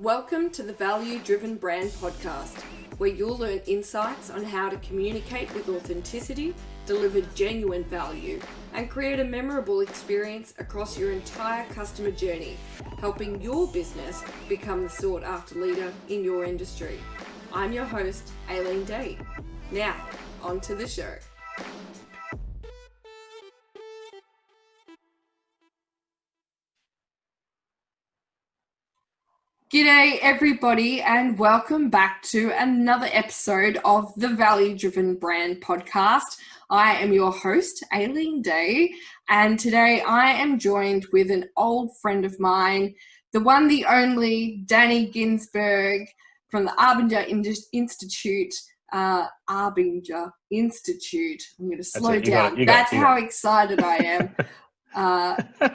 Welcome to the Value Driven Brand Podcast, where you'll learn insights on how to communicate with authenticity, deliver genuine value, and create a memorable experience across your entire customer journey, helping your business become the sought-after leader in your industry. I'm your host, Aileen. Now, on to the show. G'day everybody, and welcome back to another episode of the Value Driven Brand Podcast. I am your host, Aileen Day, and today I am joined with an old friend of mine, the one, the only, Danny Ginsberg from the Arbinger Institute. Arbinger Institute. I'm going to slow down. That's how excited I am.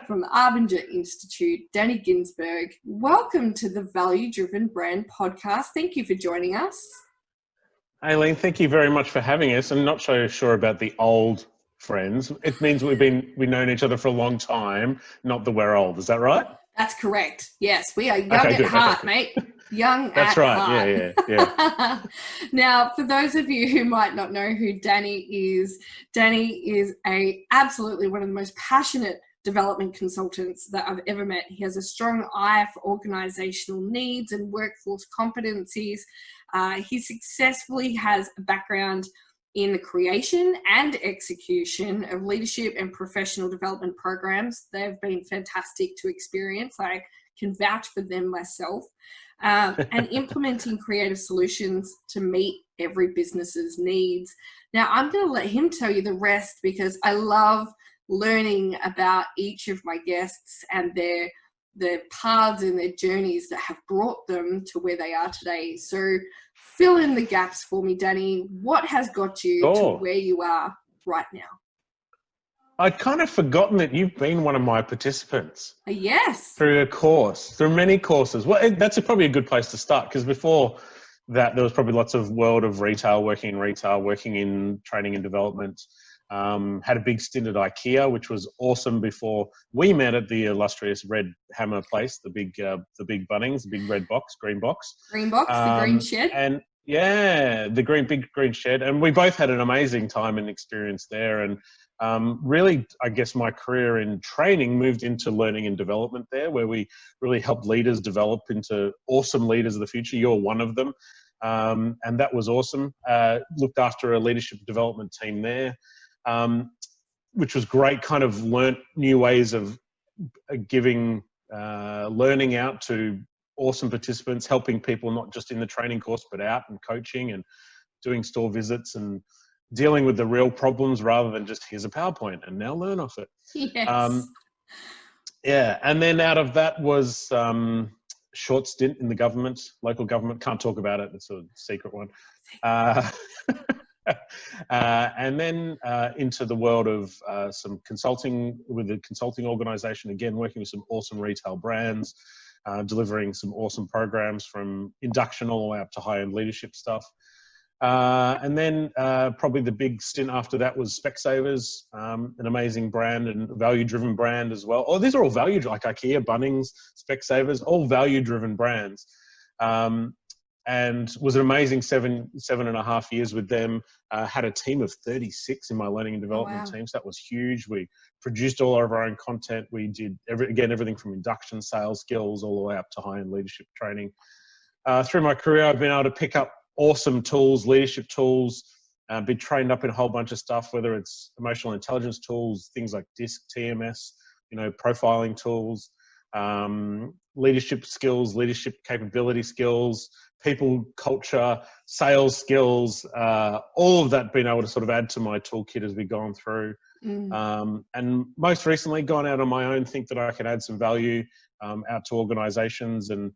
From the Arbinger Institute, Danny Ginsberg. Welcome to the Value Driven Brand Podcast. Thank you for joining us. Aileen, thank you very much for having us. I'm not so sure about the old friends. It means we've known each other for a long time, not that we're old. Is that right? That's correct. Yes, we are young at heart, mate. Young That's at right. heart. Yeah. Now, for those of you who might not know who Danny is absolutely one of the most passionate development consultants that I've ever met. He has a strong eye for organizational needs and workforce competencies. He successfully has a background in the creation and execution of leadership and professional development programs. They've been fantastic to experience. I can vouch for them myself. And implementing creative solutions to meet every business's needs. Now, I'm going to let him tell you the rest because I love learning about each of my guests and their paths and their journeys that have brought them to where they are today. So fill in the gaps for me, Danny. What has got you to where you are right now? I'd kind of forgotten that you've been one of my participants. Yes. Through many courses. Well, that's probably a good place to start because before that, there was probably lots of world of retail, working in training and development. Had a big stint at IKEA, which was awesome before we met at the illustrious Red Hammer place, the big Bunnings, the big red box, green box. The green shed. And yeah, big green shed. And we both had an amazing time and experience there. And really, I guess my career in training moved into learning and development there, where we really helped leaders develop into awesome leaders of the future. You're one of them. And that was awesome. Looked after a leadership development team there. Which was great, kind of learnt new ways of giving learning out to awesome participants, helping people not just in the training course, but out and coaching and doing store visits and dealing with the real problems rather than just here's a PowerPoint and now learn off it. Yes. And then out of that was short stint in the government, local government. Can't talk about it. It's a secret one. And then into the world of some consulting with a consulting organization, again, working with some awesome retail brands, delivering some awesome programs from induction all the way up to high-end leadership stuff. And then probably the big stint after that was Specsavers, an amazing brand and value-driven brand as well. These are all value, like IKEA, Bunnings, Specsavers, all value-driven brands. And was an amazing seven and a half years with them. Had a team of 36 in my learning and development team. So that was huge. We produced all of our own content. We did everything from induction, sales skills, all the way up to high-end leadership training. Through my career, I've been able to pick up awesome tools, leadership tools, been trained up in a whole bunch of stuff, whether it's emotional intelligence tools, things like DISC, TMS, profiling tools, leadership skills, leadership capability skills, people culture, sales skills, all of that being able to sort of add to my toolkit as we've gone through. And most recently gone out on my own, think that I can add some value out to organizations and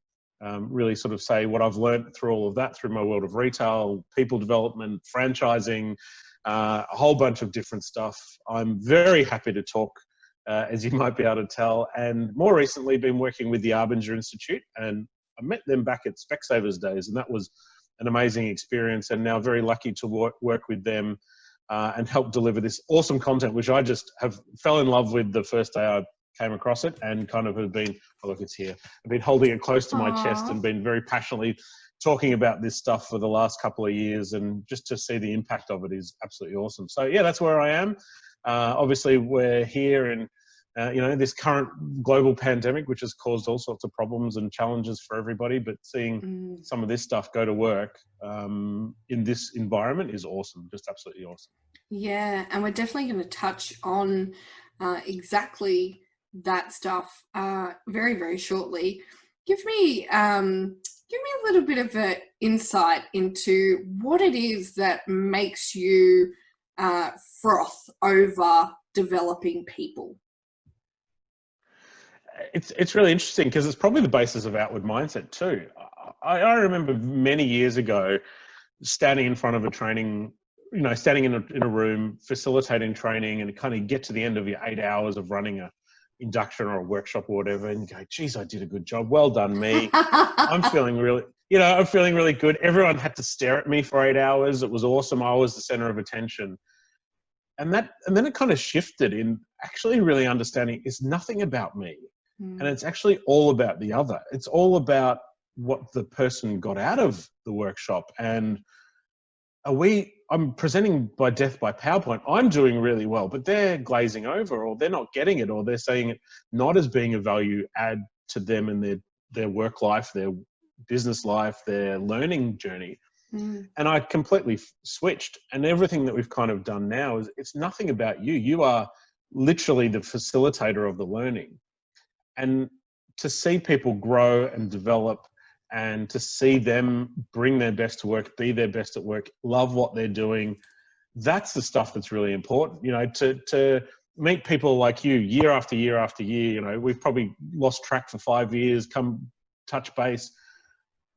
really sort of say what I've learned through all of that, through my world of retail, people development, franchising, a whole bunch of different stuff. I'm very happy to talk, as you might be able to tell, and more recently been working with the Arbinger Institute, and I met them back at Specsavers days, and that was an amazing experience, and now very lucky to work with them and help deliver this awesome content, which I just fell in love with the first day I came across it and kind of have been, oh, look, it's here. I've been holding it close to my chest and been very passionately talking about this stuff for the last couple of years, and just to see the impact of it is absolutely awesome. So yeah, that's where I am. Obviously we're here in, this current global pandemic, which has caused all sorts of problems and challenges for everybody, but seeing some of this stuff go to work in this environment is awesome, just absolutely awesome. Yeah, and we're definitely going to touch on exactly that stuff very, very shortly. Give me a little bit of an insight into what it is that makes you froth over developing people. It's really interesting because it's probably the basis of outward mindset too. I remember many years ago standing in front of a training, standing in a room, facilitating training, and kind of get to the end of your 8 hours of running a induction or a workshop or whatever, and you go, geez, I did a good job. Well done, me. I'm feeling really good. Everyone had to stare at me for 8 hours. It was awesome. I was the center of attention. And then it kind of shifted in actually really understanding it's nothing about me. And it's actually all about the other. It's all about what the person got out of the workshop. And I'm presenting by death by PowerPoint. I'm doing really well, but they're glazing over, or they're not getting it, or they're saying it not as being a value add to them and their work life, their business life, their learning journey. And I completely switched. And everything that we've kind of done now is it's nothing about you. You are literally the facilitator of the learning. And to see people grow and develop, and to see them bring their best to work, be their best at work, love what they're doing, that's the stuff that's really important. To meet people like you year after year after year, we've probably lost track for 5 years, come touch base.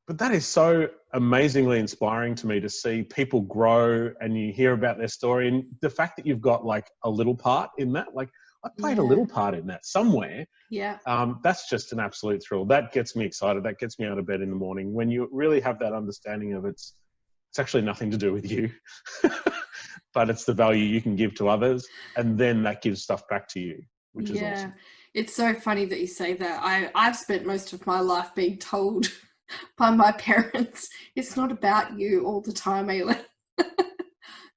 But that is so amazingly inspiring to me to see people grow and you hear about their story. And the fact that you've got like a little part in that, like I played a little part in that somewhere. Yeah. That's just an absolute thrill. That gets me excited. That gets me out of bed in the morning. When you really have that understanding of it's actually nothing to do with you, but it's the value you can give to others. And then that gives stuff back to you, which is awesome. It's so funny that you say that. I've spent most of my life being told by my parents, it's not about you all the time, Aileen.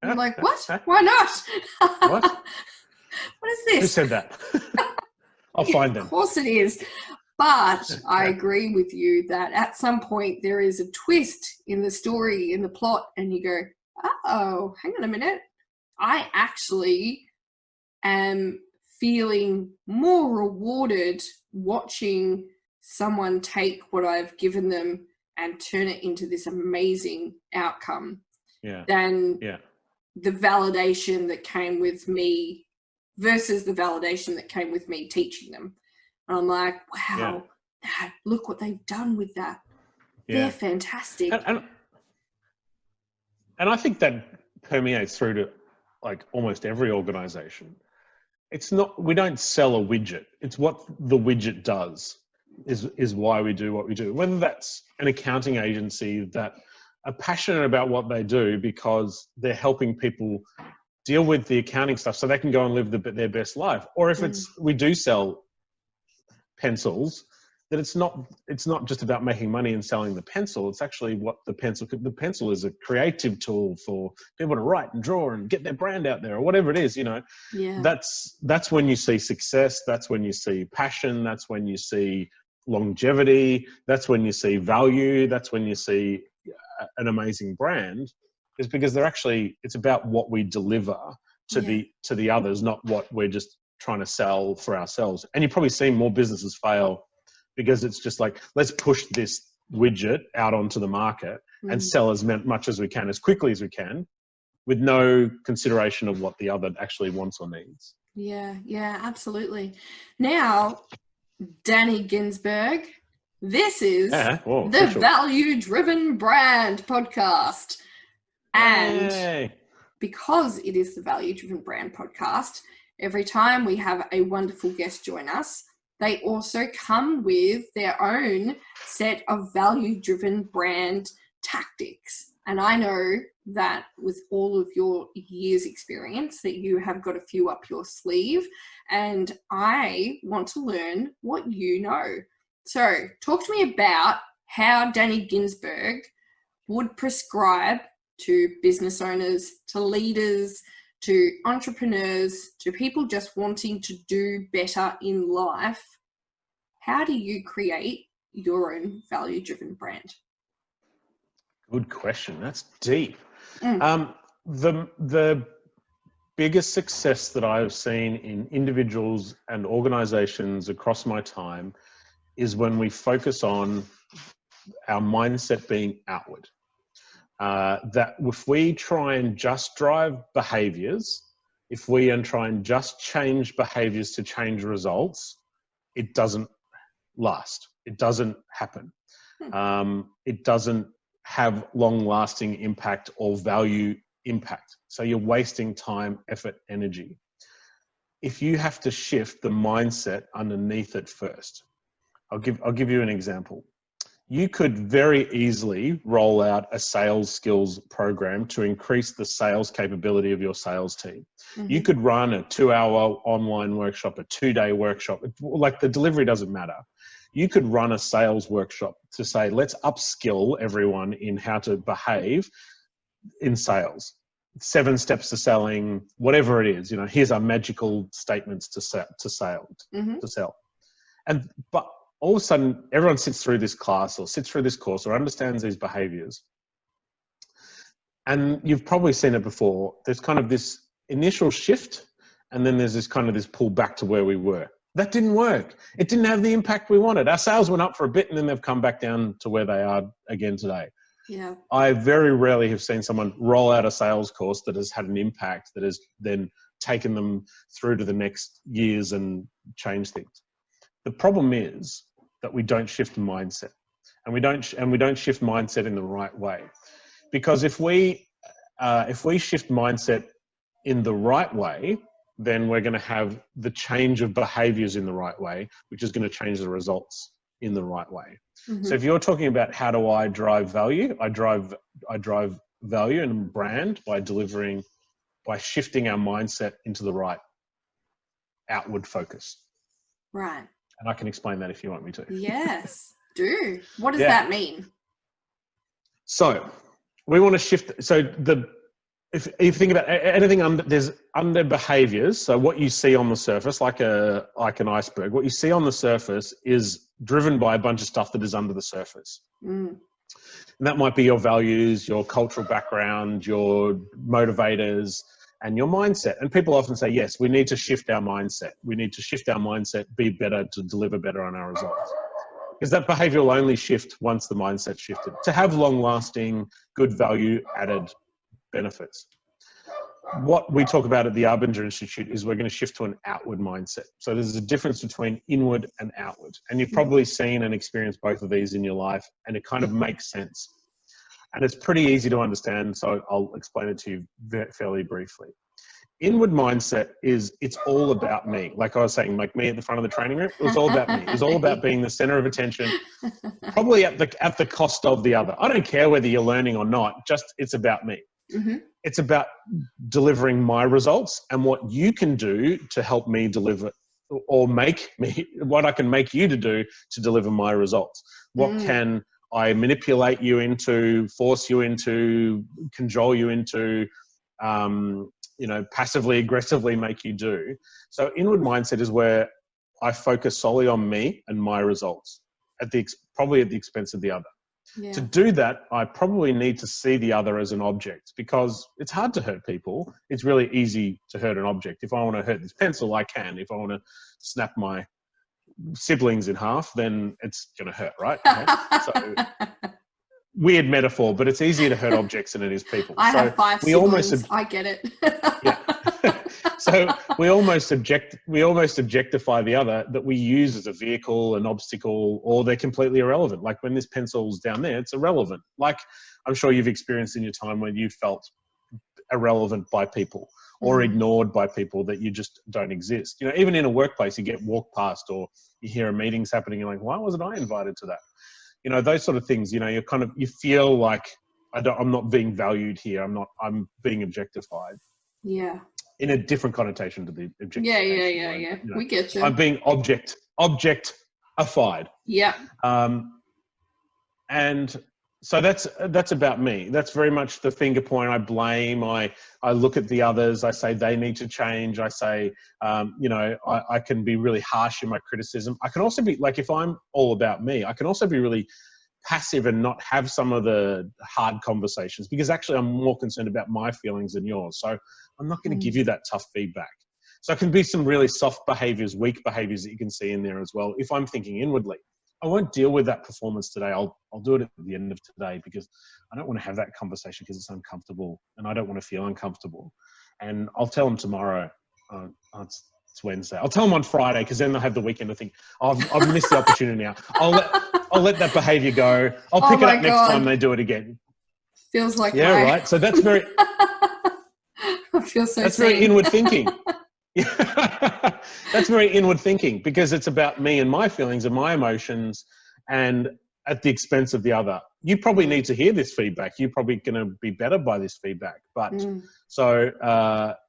I'm like, what? Why not? What? What is this? Who said that? I'll find them. Of course it is. But I agree with you that at some point there is a twist in the story, in the plot, and you go, oh, hang on a minute. I actually am feeling more rewarded watching someone take what I've given them and turn it into this amazing outcome than the validation that came with me versus the validation that came with me teaching them. And I'm like, wow, Dad, look what they've done with that. They're fantastic. And I think that permeates through to like almost every organization. It's not, we don't sell a widget. It's what the widget does is why we do what we do. Whether that's an accounting agency that are passionate about what they do because they're helping people deal with the accounting stuff so they can go and live their best life. Or if we do sell pencils, that it's not just about making money and selling the pencil. It's actually what the pencil is a creative tool for people to write and draw and get their brand out there or whatever it is, That's when you see success. That's when you see passion. That's when you see longevity. That's when you see value. That's when you see an amazing brand, is because it's about what we deliver to the others, not what we're just trying to sell for ourselves. And you've probably seen more businesses fail because it's just like, let's push this widget out onto the market and sell as much as we can, as quickly as we can, with no consideration of what the other actually wants or needs. Yeah, absolutely. Now, Danny Ginsberg, this is the Value-Driven Brand podcast. And because it is the Value-Driven Brand podcast, every time we have a wonderful guest join us, they also come with their own set of value-driven brand tactics. And I know that with all of your years experience that you have got a few up your sleeve, and I want to learn what you know. So talk to me about how Danny Ginsberg would prescribe to business owners, to leaders, to entrepreneurs, to people just wanting to do better in life. How do you create your own value-driven brand? Good question. That's deep. The biggest success that I've seen in individuals and organizations across my time is when we focus on our mindset being outward. That if we try and just drive behaviors, if we try and just change behaviors to change results, it doesn't last. It doesn't happen. It doesn't have long-lasting impact or value impact. So you're wasting time, effort, energy. If you have to shift the mindset underneath it first, I'll give you an example. You could very easily roll out a sales skills program to increase the sales capability of your sales team. You could run a 2-hour online workshop, a 2-day workshop. Like, the delivery doesn't matter. You could run a sales workshop to say, let's upskill everyone in how to behave in sales. 7 steps to selling, whatever it is. Here's our magical statements to sell. But all of a sudden, everyone sits through this class or sits through this course or understands these behaviors. And you've probably seen it before. There's kind of this initial shift, and then there's this pull back to where we were. That didn't work. It didn't have the impact we wanted. Our sales went up for a bit, and then they've come back down to where they are again today. Yeah. I very rarely have seen someone roll out a sales course that has had an impact, that has then taken them through to the next years and changed things. The problem is that we don't shift mindset, and we don't shift mindset in the right way. Because if we shift mindset in the right way, then we're going to have the change of behaviors in the right way, which is going to change the results in the right way. So if you're talking about how do I drive value, I drive value and brand by shifting our mindset into the right outward focus. Right. And I can explain that if you want me to. Yes, do. What does that mean? So we want to shift. So if you think about anything there's under behaviors. So what you see on the surface, like an iceberg, what you see on the surface is driven by a bunch of stuff that is under the surface. And that might be your values, your cultural background, your motivators, and your mindset. And people often say, yes, we need to shift our mindset. We need to shift our mindset, be better, to deliver better on our results. Because that behavior will only shift once the mindset shifted, to have long-lasting, good value-added benefits. What we talk about at the Arbinger Institute is we're going to shift to an outward mindset. So there's a difference between inward and outward. And you've probably seen and experienced both of these in your life, and it kind of makes sense. And it's pretty easy to understand, so I'll explain it to you fairly briefly. Inward mindset is, it's all about me. Like I was saying, like me at the front of the training room, it was all about me. It was all about being the center of attention, probably at the cost of the other. I don't care whether you're learning or not, just it's about me. It's about delivering my results and what you can do to help me deliver, or what I can make you to do to deliver my results. What can I manipulate you into, force you into, cajole you into, passively, aggressively make you do. So inward mindset is where I focus solely on me and my results, probably at the expense of the other. Yeah. To do that, I probably need to see the other as an object, because it's hard to hurt people. It's really easy to hurt an object. If I want to hurt this pencil, I can. If I want to snap my siblings in half, then it's going to hurt, right? So weird metaphor, but it's easier to hurt objects than it is people. I have 5 siblings. I get it. Yeah. So we almost objectify the other, that we use as a vehicle, an obstacle, or they're completely irrelevant. Like when this pencil's down there, it's irrelevant. Like I'm sure you've experienced in your time when you felt irrelevant by people or ignored by people, that you just don't exist. Even in a workplace, you get walked past, or you hear a meeting's happening, you're like, why wasn't I invited to that? Those sort of things, you feel like I'm not being valued here. I'm being objectified. Yeah. In a different connotation to the objectification. Yeah. You know, We get you. I'm being objectified. Yeah. And so that's about me. That's very much the finger point. I blame. I look at the others. I say they need to change. I say, I can be really harsh in my criticism. I can also be like, if I'm all about me, I can also be really passive and not have some of the hard conversations, because actually I'm more concerned about my feelings than yours. So I'm not going to give you that tough feedback. So it can be some really soft behaviors, weak behaviors that you can see in there as well. If I'm thinking inwardly, I won't deal with that performance today. I'll do it at the end of today, because I don't want to have that conversation because it's uncomfortable and I don't want to feel uncomfortable. And I'll tell them tomorrow. It's Wednesday. I'll tell them on Friday, because then they'll have the weekend to think, I've missed the opportunity now. I'll let that behavior go. I'll pick it up next time they do it again. Feels like right. So that's very. I feel so. That's very inward thinking. That's very inward thinking, because it's about me and my feelings and my emotions, and at the expense of the other. You probably need to hear this feedback. You're probably going to be better by this feedback. But so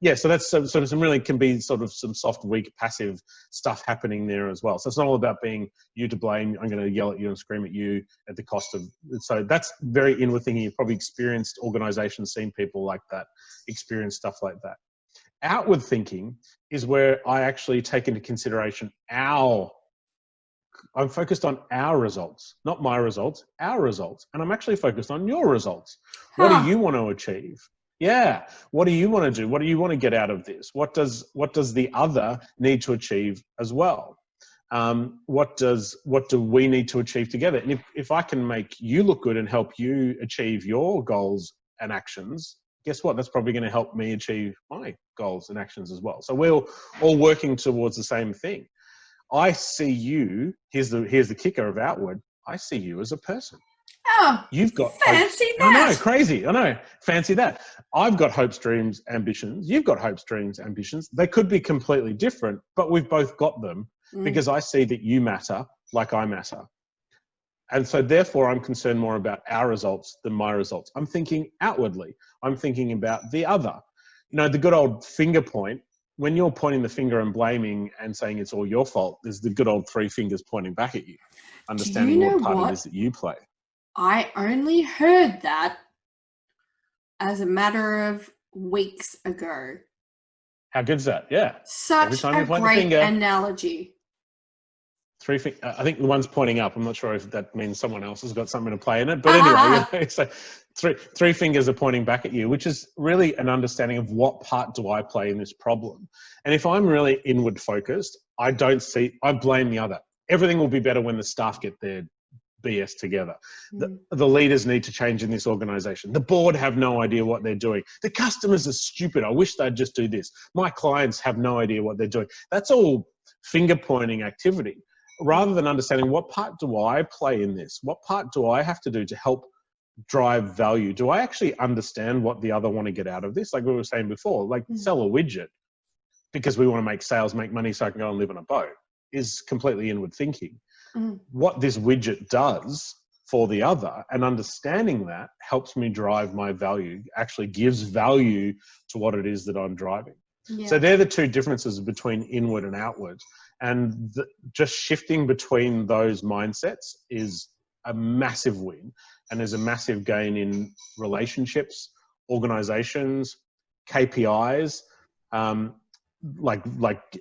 that's some really can be sort of some soft, weak, passive stuff happening there as well. So it's not all about being you to blame. I'm going to yell at you and scream at you at the cost of. So that's very inward thinking. You've probably experienced organizations, seen people like that, experience stuff like that. Outward thinking is where I actually take into consideration I'm focused on our results, not my results, our results. And I'm actually focused on your results. What do you want to achieve? Yeah. What do you want to do? What do you want to get out of this? What does the other need to achieve as well? What do we need to achieve together? And if I can make you look good and help you achieve your goals and actions, guess what? That's probably going to help me achieve my goals and actions as well. So we're all working towards the same thing. I see you, here's the kicker of outward, I see you as a person. Oh, you've got fancy hopes. that. I know, crazy. I know, fancy that. I've got hopes, dreams, ambitions. You've got hopes, dreams, ambitions. They could be completely different, but we've both got them because I see that you matter like I matter. And so therefore I'm concerned more about our results than my results. I'm thinking outwardly. I'm thinking about the other. The good old finger point. When you're pointing the finger and blaming and saying it's all your fault, there's the good old three fingers pointing back at you, understanding what part it is that you play. I only heard that as a matter of weeks ago. How good's that? Yeah. Such a great analogy. I think the one's pointing up. I'm not sure if that means someone else has got something to play in it. But anyway, so three fingers are pointing back at you, which is really an understanding of what part do I play in this problem. And if I'm really inward focused, I blame the other. Everything will be better when the staff get their BS together. The leaders need to change in this organization. The board have no idea what they're doing. The customers are stupid. I wish they'd just do this. My clients have no idea what they're doing. That's all finger pointing activity. Rather than understanding what part do I play in this? What part do I have to do to help drive value? Do I actually understand what the other want to get out of this? Like we were saying before, like sell a widget because we want to make sales, make money so I can go and live on a boat is completely inward thinking. What this widget does for the other and understanding that helps me drive my value, actually gives value to what it is that I'm driving. Yeah. So they're the two differences between inward and outward. And just shifting between those mindsets is a massive win. And there's a massive gain in relationships, organizations, KPIs, like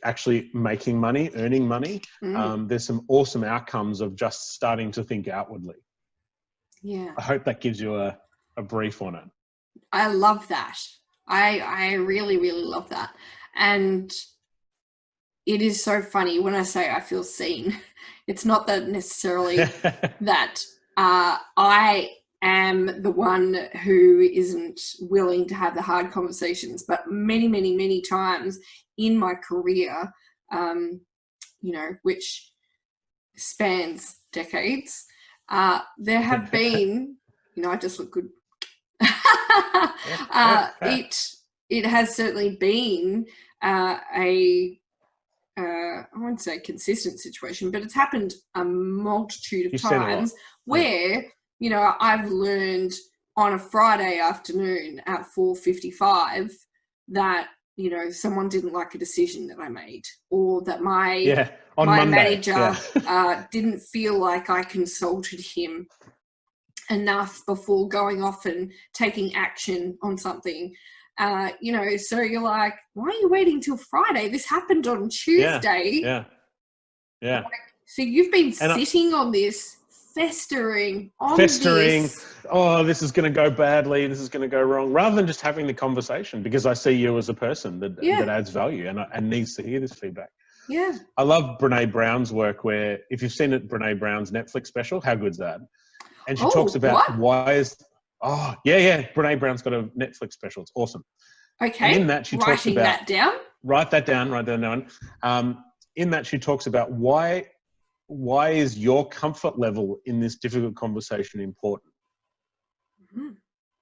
actually making money, earning money. There's some awesome outcomes of just starting to think outwardly. Yeah. I hope that gives you a brief on it. I love that. I really, really love that. And it is so funny when I say I feel seen. It's not that necessarily that I am the one who isn't willing to have the hard conversations, but many, many, many times in my career, which spans decades, there have been, I just look good. It has certainly been I won't say consistent situation, but it's happened a multitude of times where, I've learned on a Friday afternoon at 4:55 that, you know, someone didn't like a decision that I made, or that my manager didn't feel like I consulted him enough before going off and taking action on something. You know, so you're like, why are you waiting till Friday? This happened on Tuesday. Yeah. So you've been sitting on this, festering on this. Oh, this is going to go badly. This is going to go wrong. Rather than just having the conversation, because I see you as a person that adds value and needs to hear this feedback. Yeah. I love Brene Brown's work, where, if you've seen it, Brene Brown's Netflix special, How Good's That? And she talks about Brene Brown's got a Netflix special. It's awesome. Okay. And in that, she talks about... that down. Write that down. In that, she talks about why is your comfort level in this difficult conversation important? Mm-hmm.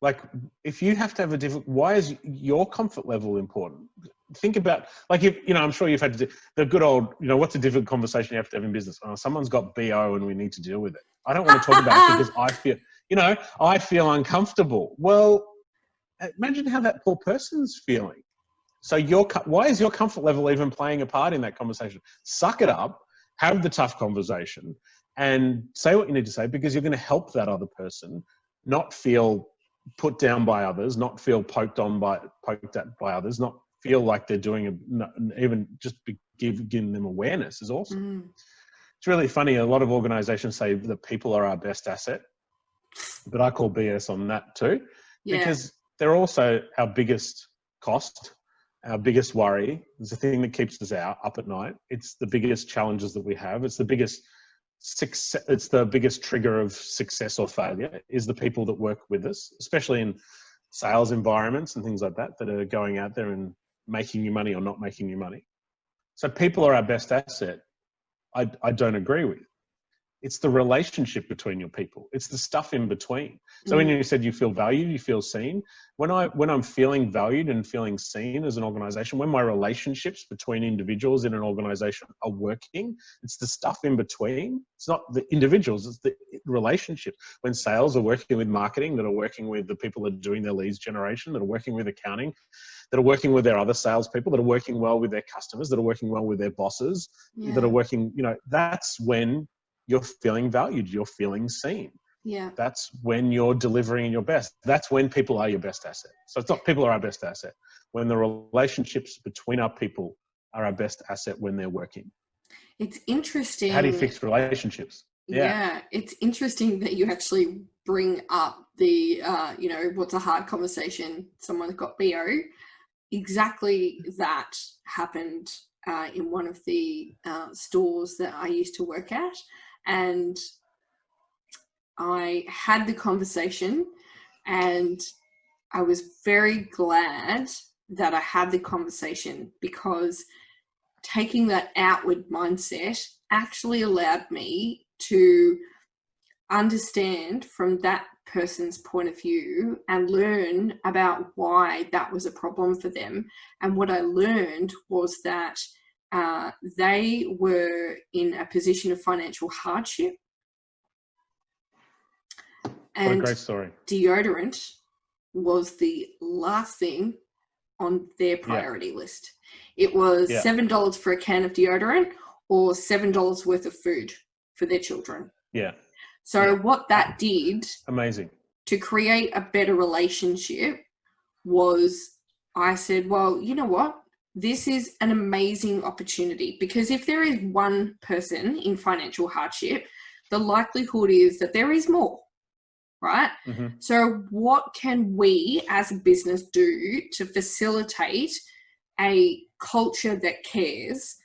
Like, if you have to have why is your comfort level important? Think about, like, if, you know, I'm sure you've had to do the good old, you know, what's a difficult conversation you have to have in business? Oh, someone's got BO and we need to deal with it. I don't want to talk about it because I feel uncomfortable. Well, imagine how that poor person's feeling. So why is your comfort level even playing a part in that conversation? Suck it up, have the tough conversation, and say what you need to say, because you're going to help that other person not feel put down by others, not feel poked at by others, not feel like they're doing even just giving them awareness is awesome. It's really funny. A lot of organizations say that people are our best asset, but I call BS on that too, because they're also our biggest cost, our biggest worry. It's the thing that keeps us up at night. It's the biggest challenges that we have. It's the biggest success. It's the biggest trigger of success or failure is the people that work with us, especially in sales environments and things like that are going out there and making you money or not making you money. So people are our best asset. I don't agree with. It's the relationship between your people. It's the stuff in between. So when you said you feel valued, you feel seen. When I'm feeling valued and feeling seen as an organization, when my relationships between individuals in an organization are working, it's the stuff in between. It's not the individuals, it's the relationships. When sales are working with marketing, that are working with the people that are doing their leads generation, that are working with accounting, that are working with their other salespeople, that are working well with their customers, that are working well with their bosses, that are working, that's when you're feeling valued, you're feeling seen. Yeah. That's when you're delivering your best. That's when people are your best asset. So it's not people are our best asset. When the relationships between our people are our best asset when they're working. It's interesting. How do you fix relationships? Yeah. It's interesting that you actually bring up the, what's a hard conversation? Someone got BO. Exactly that happened in one of the stores that I used to work at. And I had the conversation, and I was very glad that I had the conversation, because taking that outward mindset actually allowed me to understand from that person's point of view and learn about why that was a problem for them. And what I learned was that they were in a position of financial hardship. And what a great story. Deodorant was the last thing on their priority list. It was $7 for a can of deodorant or $7 worth of food for their children. Yeah. So what that did, amazing, to create a better relationship was, I said, well, you know what? This is an amazing opportunity, because if there is one person in financial hardship, the likelihood is that there is more, right? Mm-hmm. So what can we as a business do to facilitate a culture that cares?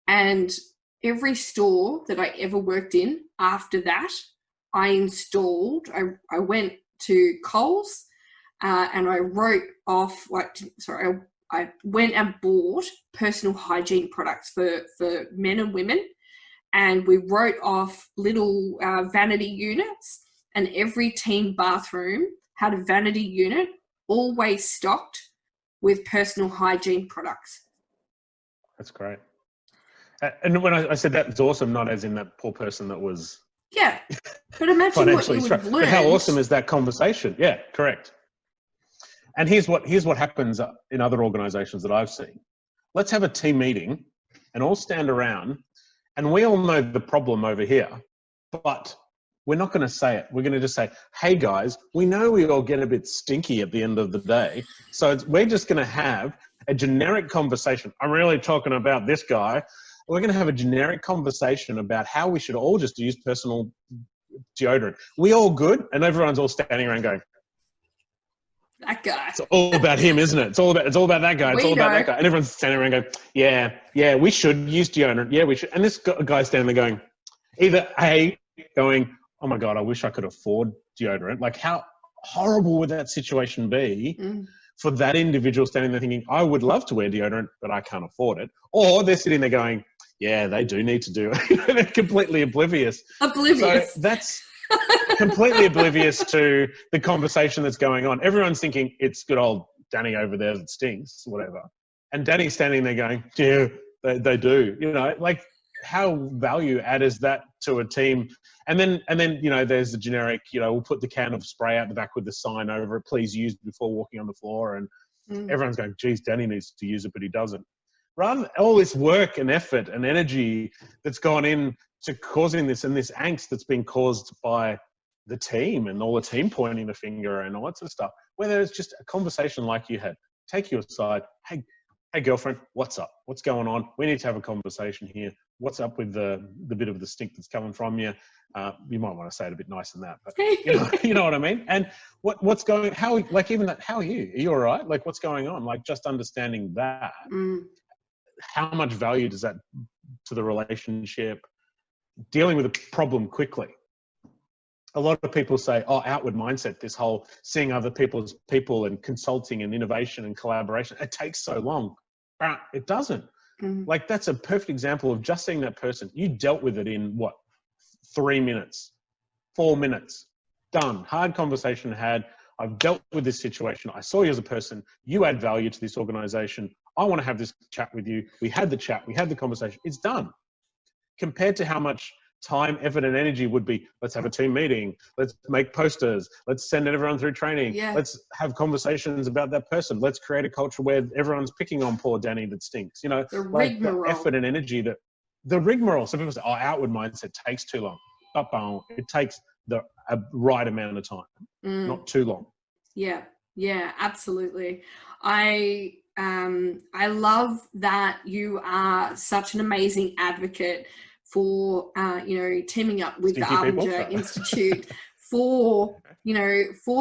And every store that I ever worked in after that, I went to Coles and I wrote off, I went and bought personal hygiene products for men and women, and we wrote off little vanity units, and every team bathroom had a vanity unit always stocked with personal hygiene products. That's great. And when I said that, it's awesome, not as in that poor person that was But imagine what you would have learned. But how awesome is that conversation? Yeah, correct. And here's what happens in other organizations that I've seen. Let's have a team meeting and all stand around, and we all know the problem over here, but we're not going to say it. We're going to just say, hey guys, we know we all get a bit stinky at the end of the day, so we're just going to have a generic conversation. I'm really talking about this guy. We're going to have a generic conversation about how we should all just use personal deodorant. We all good? And everyone's all standing around going, that guy. It's all about him, isn't it? It's all about that guy. It's all about that guy. And everyone's standing around going, yeah, we should use deodorant. Yeah, we should. And this guy's standing there going, either A, going, oh my God, I wish I could afford deodorant. Like, how horrible would that situation be for that individual standing there thinking, I would love to wear deodorant, but I can't afford it. Or they're sitting there going, yeah, they do need to do it. They're completely oblivious. So that's completely oblivious to the conversation that's going on. Everyone's thinking it's good old Danny over there that stinks, whatever. And Danny's standing there going, yeah, they do. You know, like, how value add is that to a team? And then, you know, there's the generic, you know, we'll put the can of spray out the back with the sign over it, please use before walking on the floor. And everyone's going, geez, Danny needs to use it, but he doesn't. Rather than all this work and effort and energy that's gone in to causing this, and this angst that's been caused by the team and all the team pointing the finger and all that sort of stuff, whether it's just a conversation like you had, take you aside, hey girlfriend, what's up? What's going on? We need to have a conversation here. What's up with the bit of the stink that's coming from you? You might want to say it a bit nicer than that, but you know what I mean? And what's going, how, like, even that, how are you? Are you all right? Like, what's going on? Like, just understanding that, how much value does that to the relationship? Dealing with a problem quickly. A lot of people say, oh, outward mindset, this whole seeing other people's people and consulting and innovation and collaboration, it takes so long. It doesn't. Like, that's a perfect example of just seeing that person. You dealt with it in what? 3 minutes, 4 minutes, done. Hard conversation had. I've dealt with this situation. I saw you as a person. You add value to this organization. I want to have this chat with you. We had the chat. We had the conversation. It's done. Compared to how much time, effort, and energy would be, let's have a team meeting. Let's make posters. Let's send everyone through training. Yeah. Let's have conversations about that person. Let's create a culture where everyone's picking on poor Danny that stinks. You know, like the effort and energy that the rigmarole. Some people say, oh, outward mindset takes too long. It takes the right amount of time, not too long. Yeah, absolutely. I love that you are such an amazing advocate for, teaming up with the Arbinger Institute for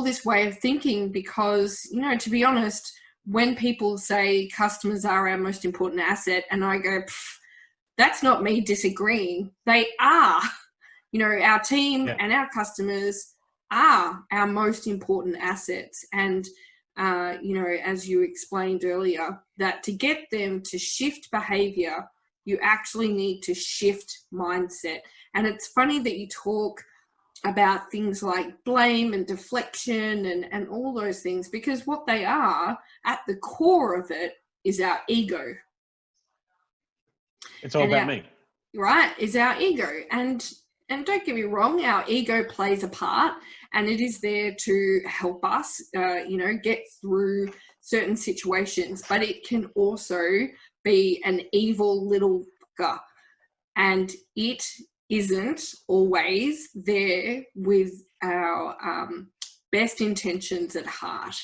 this way of thinking, because, to be honest, when people say customers are our most important asset, and I go, that's not me disagreeing. They are, our team and our customers are our most important assets. And, as you explained earlier, that to get them to shift behavior, you actually need to shift mindset. And it's funny that you talk about things like blame and deflection and all those things, because what they are at the core of it is our ego. It's all about me. Right, is our ego. And don't get me wrong, our ego plays a part, and it is there to help us, get through certain situations, but it can also be an evil little fucker, and it isn't always there with our best intentions at heart.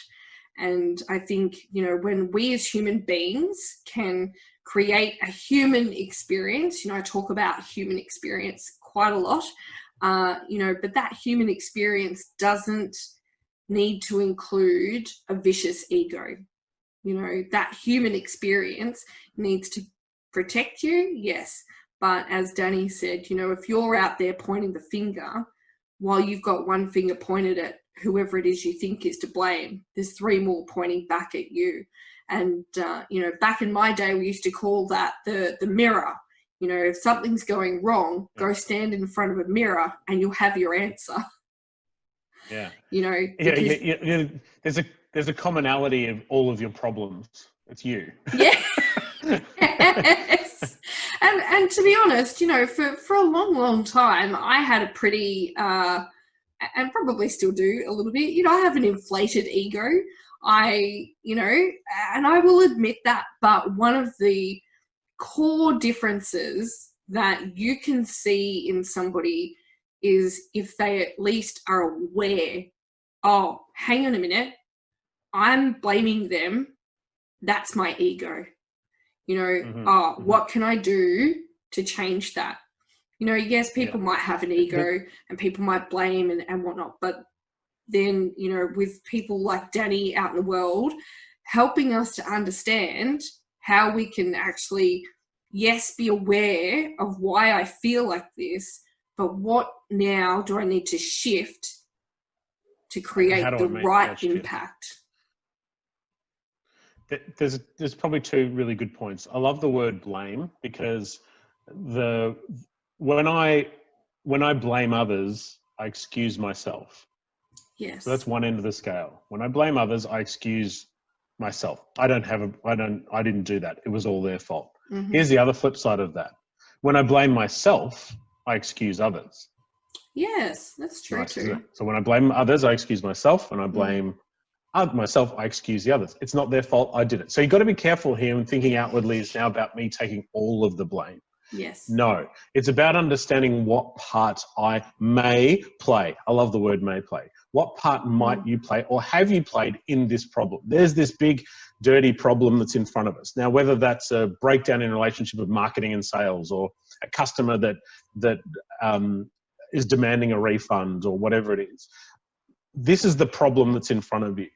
And I think, when we as human beings can create a human experience, I talk about human experience quite a lot, but that human experience doesn't need to include a vicious ego. That human experience needs to protect you, yes. But as Danny said, if you're out there pointing the finger while you've got one finger pointed at whoever it is you think is to blame, there's 3 more pointing back at you. And, back in my day, we used to call that the mirror. If something's going wrong, go stand in front of a mirror and you'll have your answer. Yeah. Because, there's a commonality of all of your problems. It's you. Yeah. Yes. And to be honest, you know, for a long, long time, I had a pretty, and probably still do a little bit, you know, I have an inflated ego. You know, and I will admit that, but one of the core differences that you can see in somebody is if they at least are aware, oh, hang on a minute, I'm blaming them. That's my ego. You know, what can I do to change that? You know, yes, people might have an ego and people might blame and whatnot, but then, you know, with people like Danny out in the world, helping us to understand how we can actually, yes, be aware of why I feel like this, but what now do I need to shift to create the right impact? There's probably two really good points. I love the word blame because when I blame others, I excuse myself. Yes. So that's one end of the scale. When I blame others, I excuse myself. I didn't do that. It was all their fault. Mm-hmm. Here's the other flip side of that. When I blame myself, I excuse others. Yes, that's true too. So when I blame others, I excuse myself. When I blame myself, I excuse the others. It's not their fault. I did it. So you've got to be careful here, and thinking outwardly is now about me taking all of the blame. Yes. No, it's about understanding what part I may play. I love the word may play. What part might you play, or have you played in this problem? There's this big, dirty problem that's in front of us. Now, whether that's a breakdown in relationship of marketing and sales, or a customer that is demanding a refund, or whatever it is, this is the problem that's in front of you.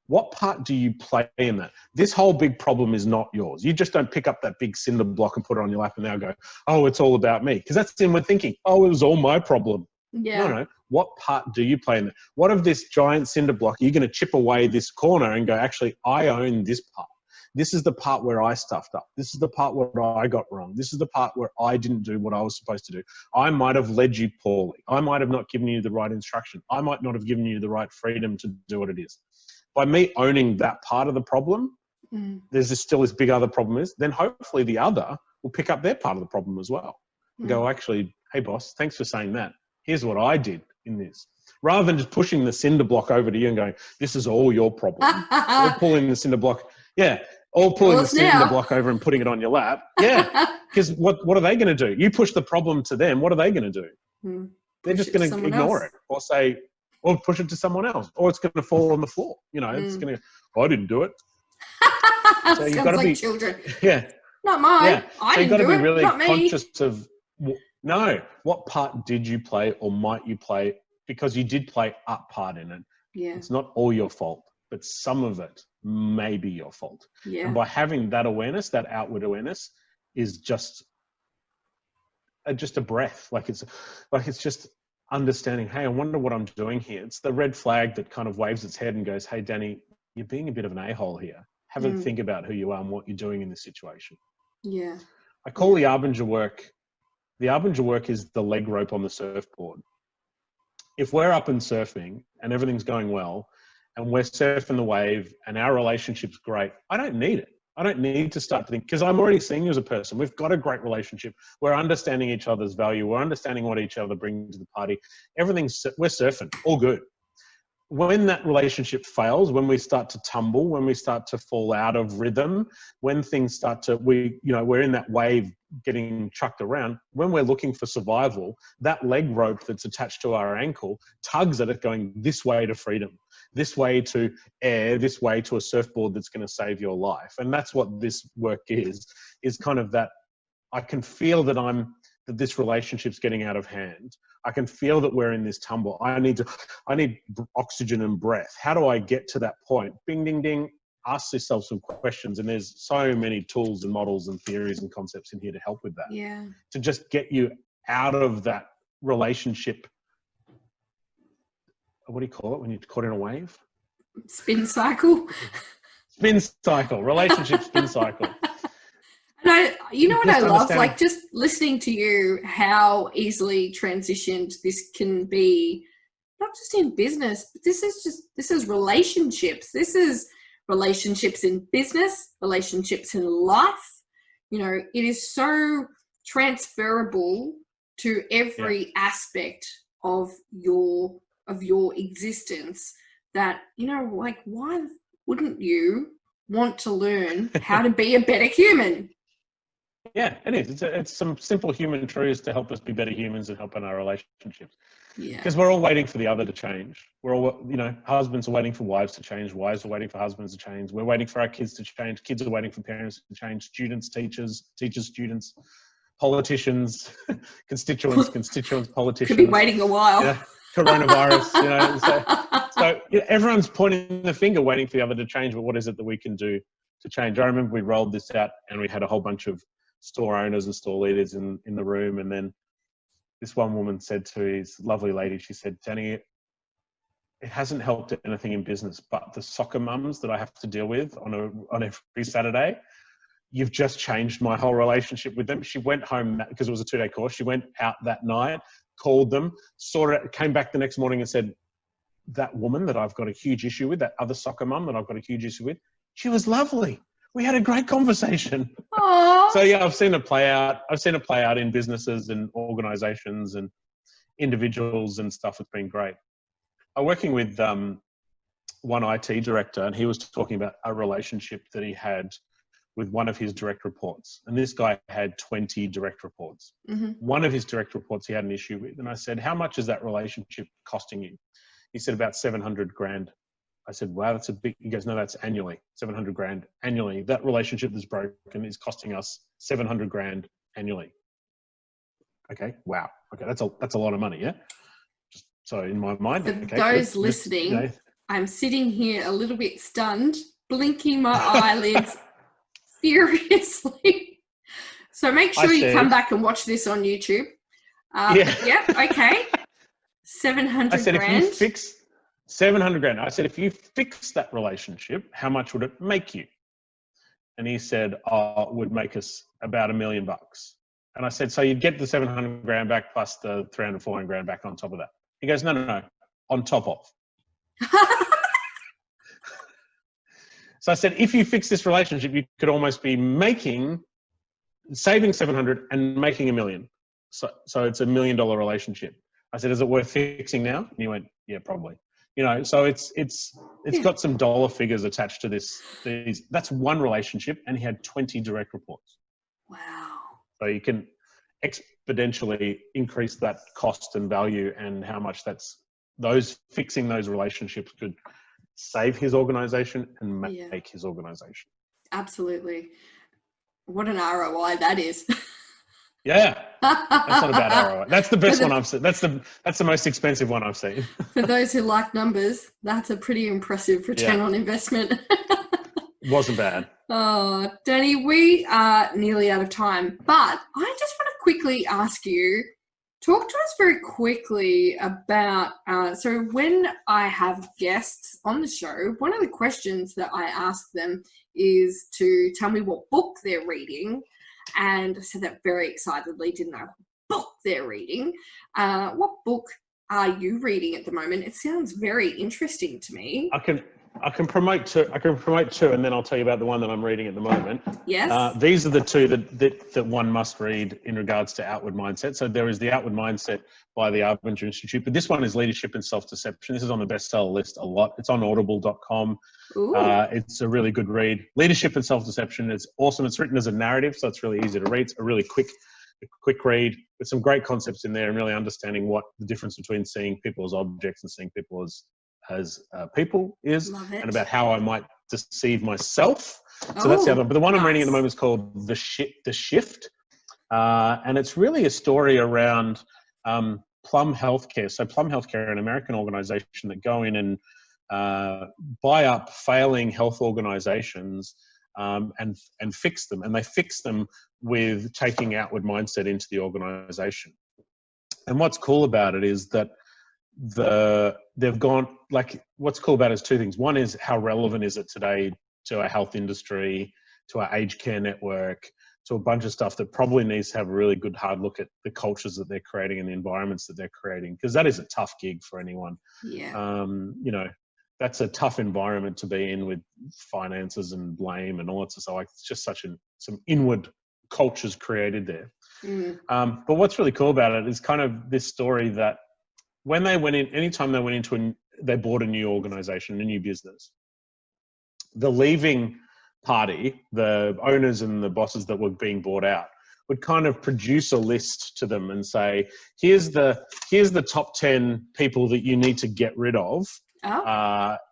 What part do you play in that? This whole big problem is not yours. You just don't pick up that big cinder block and put it on your lap and now go, oh, it's all about me. Because that's inward thinking. Oh, it was all my problem. Yeah. No. What part do you play in that? What of this giant cinder block are you going to chip away this corner and go, actually, I own this part. This is the part where I stuffed up. This is the part where I got wrong. This is the part where I didn't do what I was supposed to do. I might have led you poorly. I might have not given you the right instruction. I might not have given you the right freedom to do what it is. By me owning that part of the problem, there's still this big other problem is, then hopefully the other will pick up their part of the problem as well. And go, actually, hey boss, thanks for saying that. Here's what I did in this. Rather than just pushing the cinder block over to you and going, this is all your problem. Or pulling the cinder block, pulling the cinder block over and putting it on your lap. Yeah, because what are they going to do? You push the problem to them, what are they going to do? They're just going to ignore it or say, or push it to someone else, or it's going to fall on the floor. You know, it's going to, I didn't do it. So you've got to be children. Yeah. Not mine. Yeah. I so you've got to be really not conscious of, what part did you play or might you play? Because you did play a part in it. Yeah. It's not all your fault, but some of it may be your fault. Yeah. And by having that awareness, that outward awareness is just a breath. It's just understanding, hey, I wonder what I'm doing here. It's the red flag that kind of waves its head and goes, hey, Danny, you're being a bit of an a-hole here. Have a think about who you are and what you're doing in this situation. Yeah. I call the Arbinger work is the leg rope on the surfboard. If we're up and surfing and everything's going well and we're surfing the wave and our relationship's great, I don't need it. I don't need to start to think, because I'm already seeing you as a person. We've got a great relationship. We're understanding each other's value. We're understanding what each other brings to the party. We're surfing, all good. When that relationship fails, when we start to tumble, when we start to fall out of rhythm, when things start to, we're in that wave getting chucked around, when we're looking for survival, that leg rope that's attached to our ankle tugs at it going this way to freedom, this way to air, this way to a surfboard that's going to save your life. And that's what this work is kind of that. I can feel that this relationship's getting out of hand. I can feel that we're in this tumble. I need oxygen and breath. How do I get to that point? Bing, ding, ding. Ask yourself some questions. And there's so many tools and models and theories and concepts in here to help with that. Yeah. To just get you out of that relationship. What do you call it when you're caught in a wave? Spin cycle. Relationship spin cycle. And what I love, like just listening to you, how easily transitioned this can be, not just in business, but this is relationships. This is relationships in business, relationships in life. You know, it is so transferable to every aspect of your existence, that, you know, like, why wouldn't you want to learn how to be a better human? Yeah, it is. It's some simple human truths to help us be better humans and help in our relationships. Yeah. Because we're all waiting for the other to change. We're all, you know, husbands are waiting for wives to change. Wives are waiting for husbands to change. We're waiting for our kids to change. Kids are waiting for parents to change. Students, teachers, students, politicians, constituents, politicians. Could be waiting a while. You know, coronavirus, you know. So you know, everyone's pointing the finger, waiting for the other to change. But what is it that we can do to change? I remember we rolled this out and we had a whole bunch of store owners and store leaders in the room. And then this one woman said to his lovely lady, she said, Danny, it hasn't helped anything in business, but the soccer mums that I have to deal with on every Saturday, you've just changed my whole relationship with them. She went home because it was a 2-day course. She went out that night, called them, came back the next morning and said, that woman that I've got a huge issue with, that other soccer mum that I've got a huge issue with, she was lovely. We had a great conversation. Aww. So yeah, I've seen it play out. I've seen it play out in businesses and organizations and individuals and stuff. It's been great. I'm working with one IT director, and he was talking about a relationship that he had with one of his direct reports. And this guy had 20 direct reports. Mm-hmm. One of his direct reports he had an issue with. And I said, how much is that relationship costing you? He said, about 700 grand. I said, wow, that's a big, he goes, no, that's annually, 700 grand annually. That relationship that's broken is costing us 700 grand annually. Okay, wow. Okay, that's a lot of money, yeah? Just, so in my mind, for those listening, you know, I'm sitting here a little bit stunned, blinking my eyelids furiously. So make sure you come back and watch this on YouTube. Yeah, okay. 700 I said, grand. If you fix 700 grand. I said, if you fix that relationship, how much would it make you? And he said, oh, it would make us about $1 million. And I said, so you'd get the 700 grand back plus the 300, 400 grand back on top of that. He goes, no, on top of. So I said, if you fix this relationship, you could almost be saving 700 and making $1 million. So it's $1 million relationship. I said, is it worth fixing now? And he went, yeah, probably. You know, so it's got some dollar figures attached to this. That's one relationship, and he had 20 direct reports. Wow. So you can exponentially increase that cost and value, and how much fixing those relationships could save his organization and make his organization. Absolutely. What an ROI that is. Yeah, that's not a bad ROI. That's the best one I've seen. That's the most expensive one I've seen. For those who like numbers, that's a pretty impressive return on investment. It wasn't bad. Oh, Danny, we are nearly out of time, but I just want to quickly ask you, talk to us very quickly about, so when I have guests on the show, one of the questions that I ask them is to tell me what book they're reading. And I said that very excitedly, didn't know what book they're reading. What book are you reading at the moment? It sounds very interesting to me. I can promote two, and then I'll tell you about the one that I'm reading at the moment. Yes. These are the two that one must read in regards to outward mindset. So there is the Outward Mindset by the Arbinger Institute, but this one is Leadership and Self-Deception. This is on the bestseller list a lot. It's on audible.com. It's a really good read. Leadership and Self-Deception is awesome. It's written as a narrative, so it's really easy to read. It's a really quick read with some great concepts in there, and really understanding what the difference between seeing people as objects and seeing people as people is, and about how I might deceive myself. So that's the other one. But the one I'm reading at the moment is called The Shift. And it's really a story around Plum Healthcare. So Plum Healthcare, an American organization that go in and buy up failing health organizations and fix them. And they fix them with taking outward mindset into the organization. And what's cool about it is that they've gone, like, what's cool about it is two things. One is how relevant is it today to our health industry, to our aged care network, to a bunch of stuff that probably needs to have a really good hard look at the cultures that they're creating and the environments that they're creating, because that is a tough gig for anyone. Yeah. You know, that's a tough environment to be in, with finances and blame and all that stuff. So like, it's just some inward cultures created there. But what's really cool about it is kind of this story that when they went in, anytime they went into they bought a new organization, a new business, the leaving party, the owners and the bosses that were being bought out, would kind of produce a list to them and say, here's the top 10 people that you need to get rid of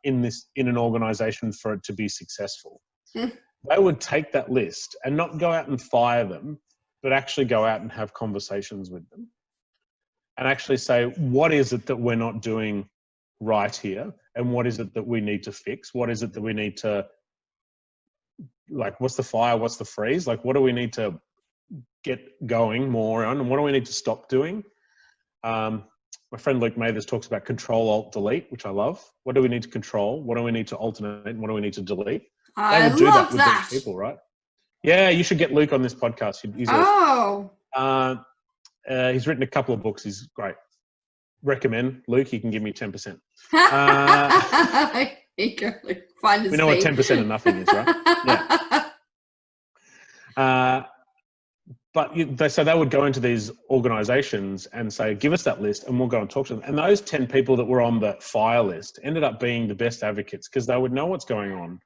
in an organization for it to be successful. They would take that list and not go out and fire them, but actually go out and have conversations with them and actually say, what is it that we're not doing right here? And what is it that we need to fix? What is it that we need to, like, what's the fire? What's the freeze? Like, what do we need to get going more on? And what do we need to stop doing? My friend Luke Mathers talks about control, alt, delete, which I love. What do we need to control? What do we need to alternate? And what do we need to delete? I would do that with these people, right? Yeah, you should get Luke on this podcast. He's written a couple of books. He's great. Recommend. Luke, you can give me 10%. Find his we know what 10% of nothing is, right? Yeah. So they would go into these organizations and say, give us that list and we'll go and talk to them. And those 10 people that were on the fire list ended up being the best advocates because they would know what's going on.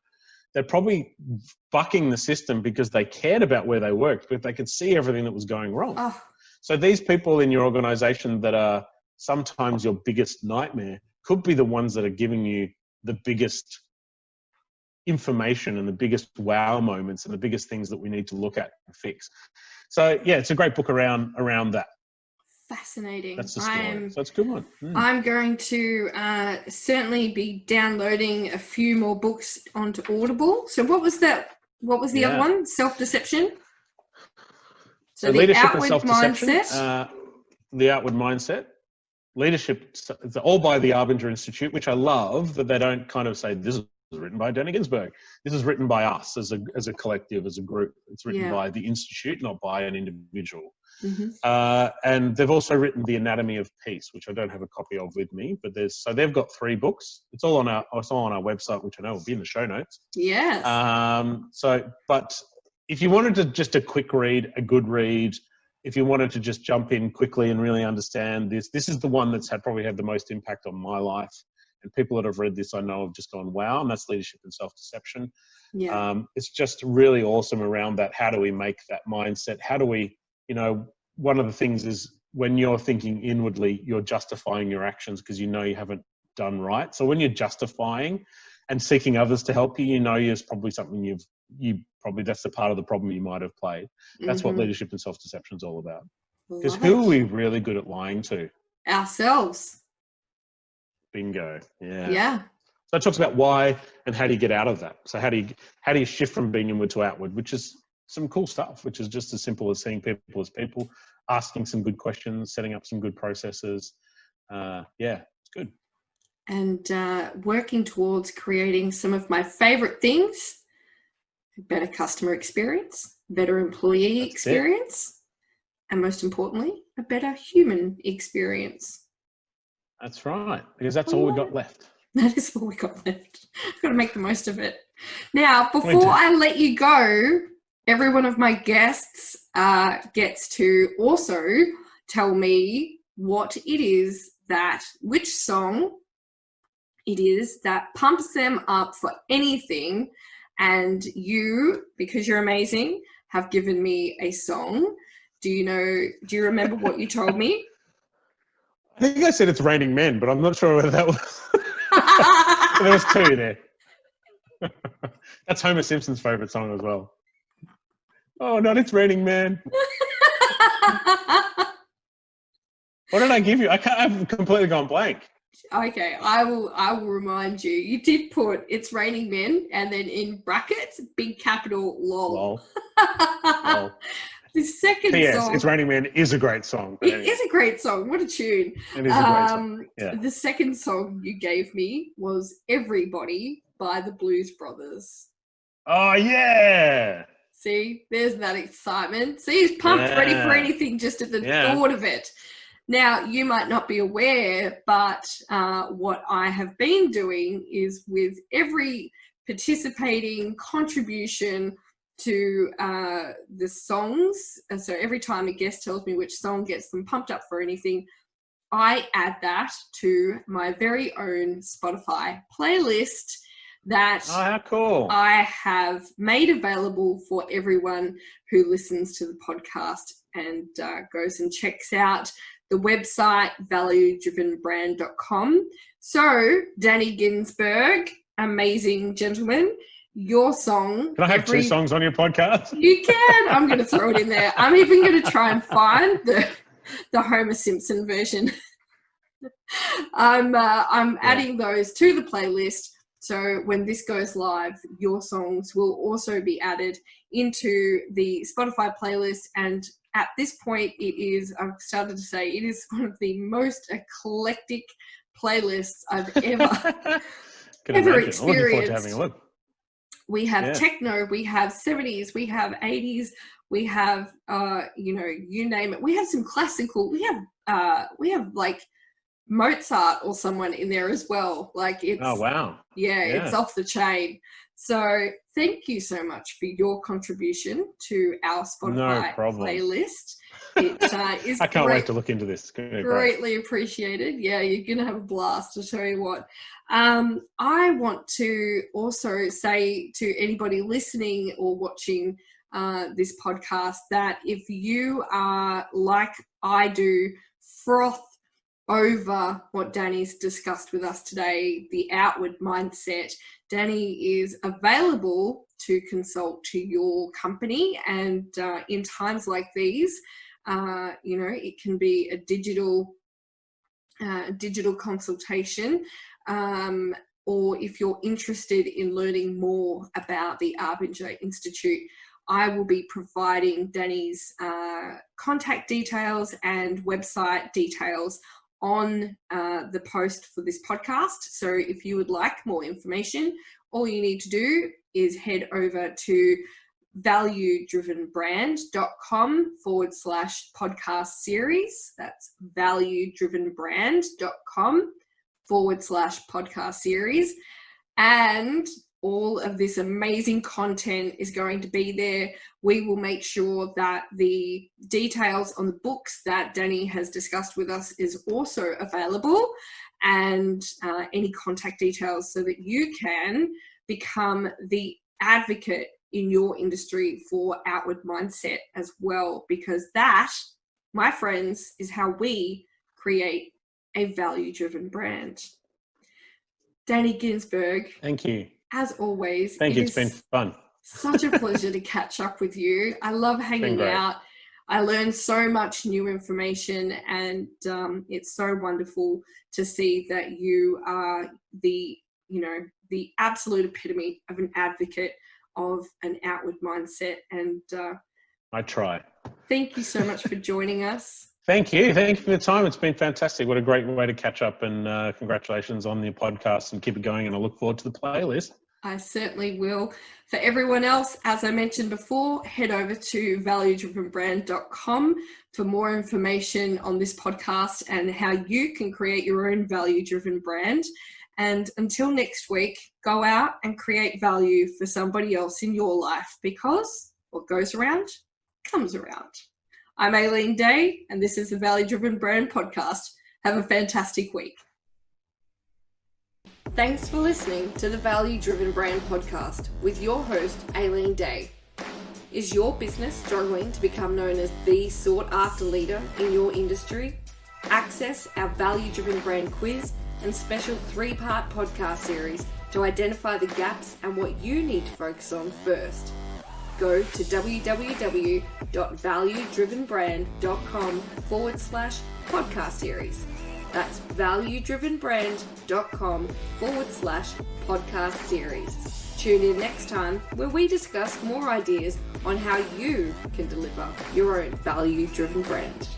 They're probably bucking the system because they cared about where they worked, but they could see everything that was going wrong. Oh. So these people in your organization that are sometimes your biggest nightmare could be the ones that are giving you the biggest information and the biggest wow moments and the biggest things that we need to look at and fix. So yeah, it's a great book around that. Fascinating. That's the story. So it's a good one. I'm going to certainly be downloading a few more books onto Audible. So what was that? What was the other one? SelfDeception. So leadership and self-deception. The outward mindset. Leadership. It's all by the Arbinger Institute, which I love that they don't kind of say this is written by Ginsberg. This is written by us as a collective, as a group. It's written by the institute, not by an individual. And they've also written The Anatomy of Peace, which I don't have a copy of with me, but they've got 3 books. It's all on our website, which I know will be in the show notes. Yes. But if you wanted to just a quick read, a good read, if you wanted to just jump in quickly and really understand this is the one that's probably had the most impact on my life. And people that have read this, I know, have just gone, wow, and that's Leadership and Self-Deception. Yeah. It's just really awesome around that. How do we make that mindset? How do we, one of the things is when you're thinking inwardly, you're justifying your actions because you know you haven't done right. So when you're justifying and seeking others to help you, there's probably something that's the part of the problem you might have played. That's what leadership and self-deception is all about. Because who are we really good at lying to? Ourselves. Bingo. Yeah. So it talks about why and how do you get out of that. So how do you shift from being inward to outward, which is some cool stuff, which is just as simple as seeing people as people, asking some good questions, setting up some good processes. It's good. And working towards creating some of my favorite things: a better customer experience, better employee experience, and most importantly, a better human experience. That's right, because that's all we got left. That is all we got left. I've got to make the most of it. Now, before I let you go, every one of my guests gets to also tell me which song it is that pumps them up for anything. And you, because you're amazing, have given me a song. Do you remember what you told me? I think I said it's Raining Men, but I'm not sure whether that was... There was 2 there. That's Homer Simpson's favourite song as well. Oh, not It's Raining Men. What did I give you? I've completely gone blank. Okay, I will remind you. You did put It's Raining Men and then in brackets, big capital LOL. Lol. The second song... It's Raining Men is a great song. It is a great song. What a tune. It is a great song. Yeah. The second song you gave me was Everybody by the Blues Brothers. Oh, yeah. See, there's that excitement. See, he's pumped, ready for anything just at the thought of it. Now, you might not be aware, but what I have been doing is with every participating contribution to the songs. And so every time a guest tells me which song gets them pumped up for anything, I add that to my very own Spotify playlist that how cool. I have made available for everyone who listens to the podcast and goes and checks out the website, valuedrivenbrand.com. So, Danny Ginsberg, amazing gentleman, your song. Can I have 2 songs on your podcast? You can. I'm going to throw it in there. I'm even going to try and find the Homer Simpson version. I'm adding those to the playlist. So when this goes live, your songs will also be added into the Spotify playlist. And at this point, I've started to say, it is one of the most eclectic playlists I've ever experienced. I'm looking forward to having a look. We have techno, we have 70s, we have 80s, we have, you name it. We have some classical, we have like Mozart or someone in there as well. Like it's, oh wow, it's off the chain. So thank you so much for your contribution to our Spotify playlist. It is I can't wait to look into this. Greatly appreciated. Yeah, you're gonna have a blast, I'll tell you what. I want to also say to anybody listening or watching this podcast that if you are like I do, froth over what Danny's discussed with us today, the outward mindset, Danny is available to consult to your company. And in times like these, it can be a digital consultation, or if you're interested in learning more about the Arbinger Institute, I will be providing Danny's contact details and website details on the post for this podcast. So if you would like more information, all you need to do is head over to valuedrivenbrand.com/podcast series. That's valuedrivenbrand.com/podcast series. And all of this amazing content is going to be there. We will make sure that the details on the books that Danny has discussed with us is also available, and any contact details so that you can become the advocate in your industry for outward mindset as well, because that, my friends, is how we create a value-driven brand. Danny Ginsberg. Thank you. As always. Thank you. It's been fun. Such a pleasure to catch up with you. I love hanging out. I learned so much new information, and it's so wonderful to see that you are the absolute epitome of an advocate of an outward mindset. And I try. Thank you so much for joining us. Thank you. Thank you for the time. It's been fantastic. What a great way to catch up, and congratulations on the podcast, and keep it going. And I look forward to the playlist. I certainly will. For everyone else, as I mentioned before, head over to valuedrivenbrand.com for more information on this podcast and how you can create your own value-driven brand. And until next week, go out and create value for somebody else in your life, because what goes around comes around. I'm Aileen Day, and this is the Value Driven Brand Podcast. Have a fantastic week. Thanks for listening to the Value Driven Brand Podcast with your host, Aileen Day. Is your business struggling to become known as the sought-after leader in your industry? Access our Value Driven Brand quiz and special 3-part podcast series to identify the gaps and what you need to focus on first. Go to www.valuedrivenbrand.com/podcast series. That's valuedrivenbrand.com/podcast series. Tune in next time where we discuss more ideas on how you can deliver your own value-driven brand.